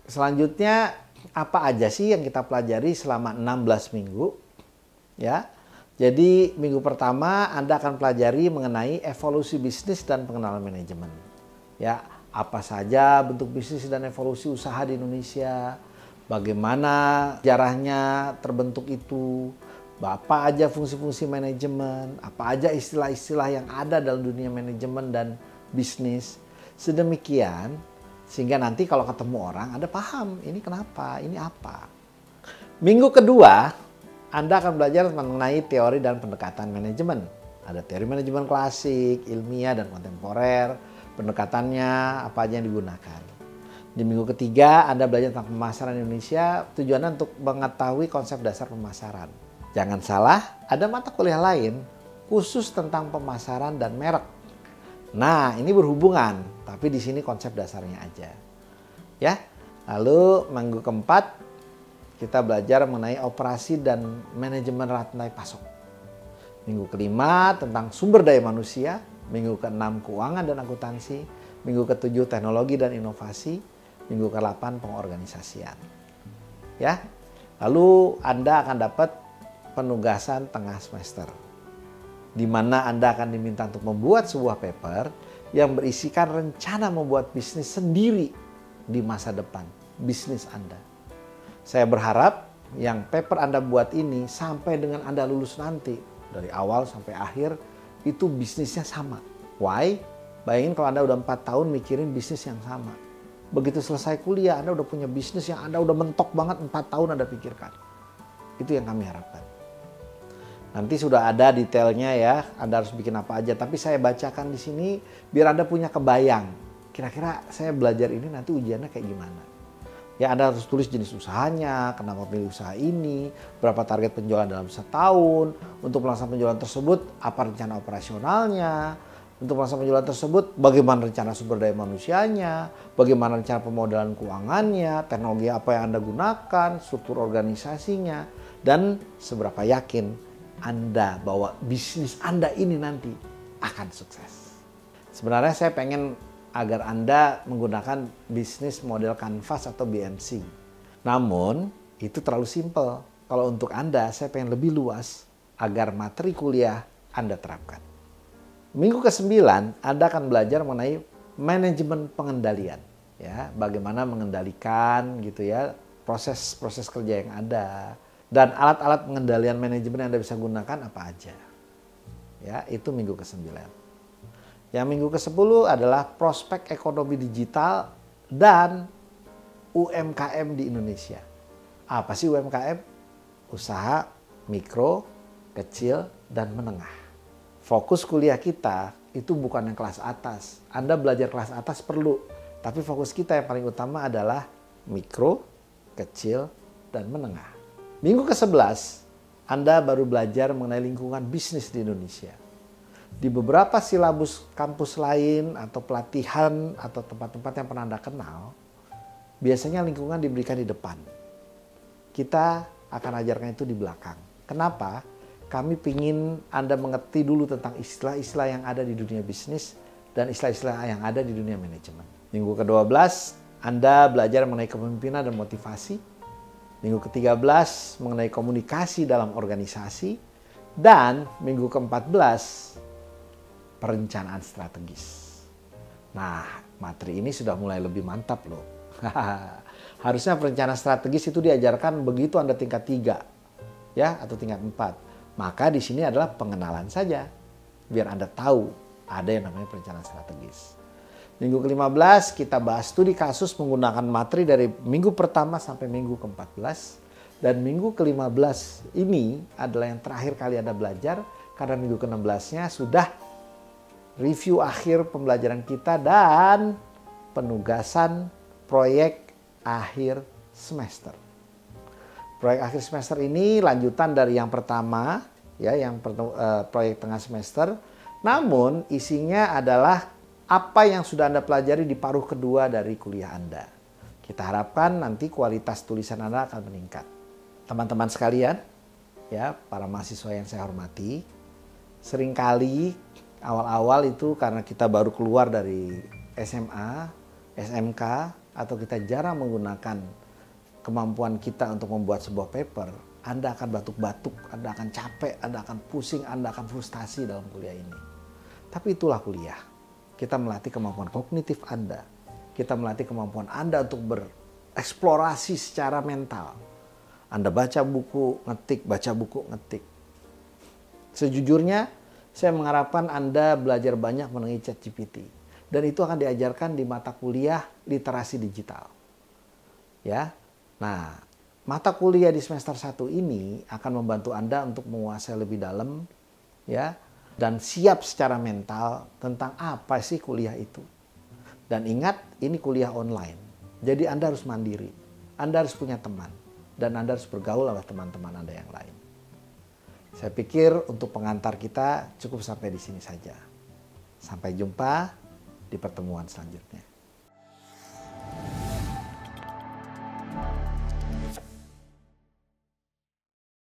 Selanjutnya, apa aja sih yang kita pelajari selama 16 minggu? Ya. Jadi, minggu pertama Anda akan pelajari mengenai evolusi bisnis dan pengenalan manajemen. Ya, apa saja bentuk bisnis dan evolusi usaha di Indonesia, bagaimana sejarahnya terbentuk itu, apa aja fungsi-fungsi manajemen, apa aja istilah-istilah yang ada dalam dunia manajemen dan bisnis. Sedemikian, sehingga nanti kalau ketemu orang, Anda paham ini kenapa, ini apa. Minggu kedua, Anda akan belajar mengenai teori dan pendekatan manajemen. Ada teori manajemen klasik, ilmiah, dan kontemporer. Pendekatannya, apa aja yang digunakan. Di minggu ketiga, Anda belajar tentang pemasaran Indonesia. Tujuannya untuk mengetahui konsep dasar pemasaran. Jangan salah, ada mata kuliah lain khusus tentang pemasaran dan merek. Nah, ini berhubungan, tapi di sini konsep dasarnya aja. Ya. Lalu minggu keempat, kita belajar mengenai operasi dan manajemen rantai pasok. Minggu kelima tentang sumber daya manusia. Minggu keenam keuangan dan akuntansi. Minggu ketujuh teknologi dan inovasi. Minggu ke-8 pengorganisasian. Ya. Lalu Anda akan dapat penugasan tengah semester, di mana Anda akan diminta untuk membuat sebuah paper yang berisikan rencana membuat bisnis sendiri di masa depan, bisnis Anda. Saya berharap yang paper Anda buat ini sampai dengan Anda lulus nanti, dari awal sampai akhir, itu bisnisnya sama. Why? Bayangin kalau Anda udah 4 tahun mikirin bisnis yang sama. Begitu selesai kuliah, Anda udah punya bisnis yang Anda udah mentok banget 4 tahun Anda pikirkan. Itu yang kami harapkan. Nanti sudah ada detailnya ya, Anda harus bikin apa aja. Tapi saya bacakan di sini biar Anda punya kebayang. Kira-kira saya belajar ini nanti ujiannya kayak gimana. Ya, Anda harus tulis jenis usahanya, kenapa pilih usaha ini, berapa target penjualan dalam setahun, untuk melaksanakan penjualan tersebut, apa rencana operasionalnya, untuk melaksanakan penjualan tersebut, bagaimana rencana sumber daya manusianya, bagaimana rencana pemodalan keuangannya, teknologi apa yang Anda gunakan, struktur organisasinya, dan seberapa yakin Anda bahwa bisnis Anda ini nanti akan sukses. Sebenarnya saya pengen agar Anda menggunakan bisnis model Canvas atau BMC. Namun, itu terlalu simpel. Kalau untuk Anda, saya pengen lebih luas agar materi kuliah Anda terapkan. Minggu ke-9, Anda akan belajar mengenai manajemen pengendalian. Ya, bagaimana mengendalikan gitu ya, proses-proses kerja yang ada. Dan alat-alat pengendalian manajemen yang Anda bisa gunakan apa aja. Ya, itu minggu ke-9. Yang minggu ke-10 adalah prospek ekonomi digital dan UMKM di Indonesia. Apa sih UMKM? Usaha mikro, kecil, dan menengah. Fokus kuliah kita itu bukan yang kelas atas. Anda belajar kelas atas perlu. Tapi fokus kita yang paling utama adalah mikro, kecil, dan menengah. Minggu ke-11, Anda baru belajar mengenai lingkungan bisnis di Indonesia. Di beberapa silabus kampus lain atau pelatihan atau tempat-tempat yang pernah Anda kenal, biasanya lingkungan diberikan di depan. Kita akan ajarkan itu di belakang. Kenapa? Kami ingin Anda mengerti dulu tentang istilah-istilah yang ada di dunia bisnis dan istilah-istilah yang ada di dunia manajemen. Minggu ke-12, Anda belajar mengenai kepemimpinan dan motivasi. Minggu ke-13 mengenai komunikasi dalam organisasi. Dan minggu ke-14 perencanaan strategis. Nah, materi ini sudah mulai lebih mantap loh. Harusnya perencanaan strategis itu diajarkan begitu Anda tingkat 3 ya, atau tingkat 4. Maka di sini adalah pengenalan saja. Biar Anda tahu ada yang namanya perencanaan strategis. Minggu ke-15 kita bahas studi kasus menggunakan materi dari minggu pertama sampai minggu ke-14. Dan minggu ke-15 ini adalah yang terakhir kali Anda belajar. Karena minggu ke-16-nya sudah review akhir pembelajaran kita dan penugasan proyek akhir semester. Proyek akhir semester ini lanjutan dari yang pertama, ya, yang proyek tengah semester. Namun isinya adalah apa yang sudah Anda pelajari di paruh kedua dari kuliah Anda. Kita harapkan nanti kualitas tulisan Anda akan meningkat. Teman-teman sekalian, ya, para mahasiswa yang saya hormati, seringkali awal-awal itu karena kita baru keluar dari SMA, SMK, atau kita jarang menggunakan kemampuan kita untuk membuat sebuah paper, Anda akan batuk-batuk, Anda akan capek, Anda akan pusing, Anda akan frustasi dalam kuliah ini. Tapi itulah kuliah. Kita melatih kemampuan kognitif Anda. Kita melatih kemampuan Anda untuk bereksplorasi secara mental. Anda baca buku, ngetik, baca buku, ngetik. Sejujurnya, saya mengharapkan Anda belajar banyak mengenai ChatGPT. Dan itu akan diajarkan di mata kuliah literasi digital. Ya. Nah, mata kuliah di semester 1 ini akan membantu Anda untuk menguasai lebih dalam, ya, dan siap secara mental tentang apa sih kuliah itu. Dan ingat, ini kuliah online. Jadi Anda harus mandiri. Anda harus punya teman. Dan Anda harus bergaul sama teman-teman Anda yang lain. Saya pikir untuk pengantar kita cukup sampai di sini saja. Sampai jumpa di pertemuan selanjutnya.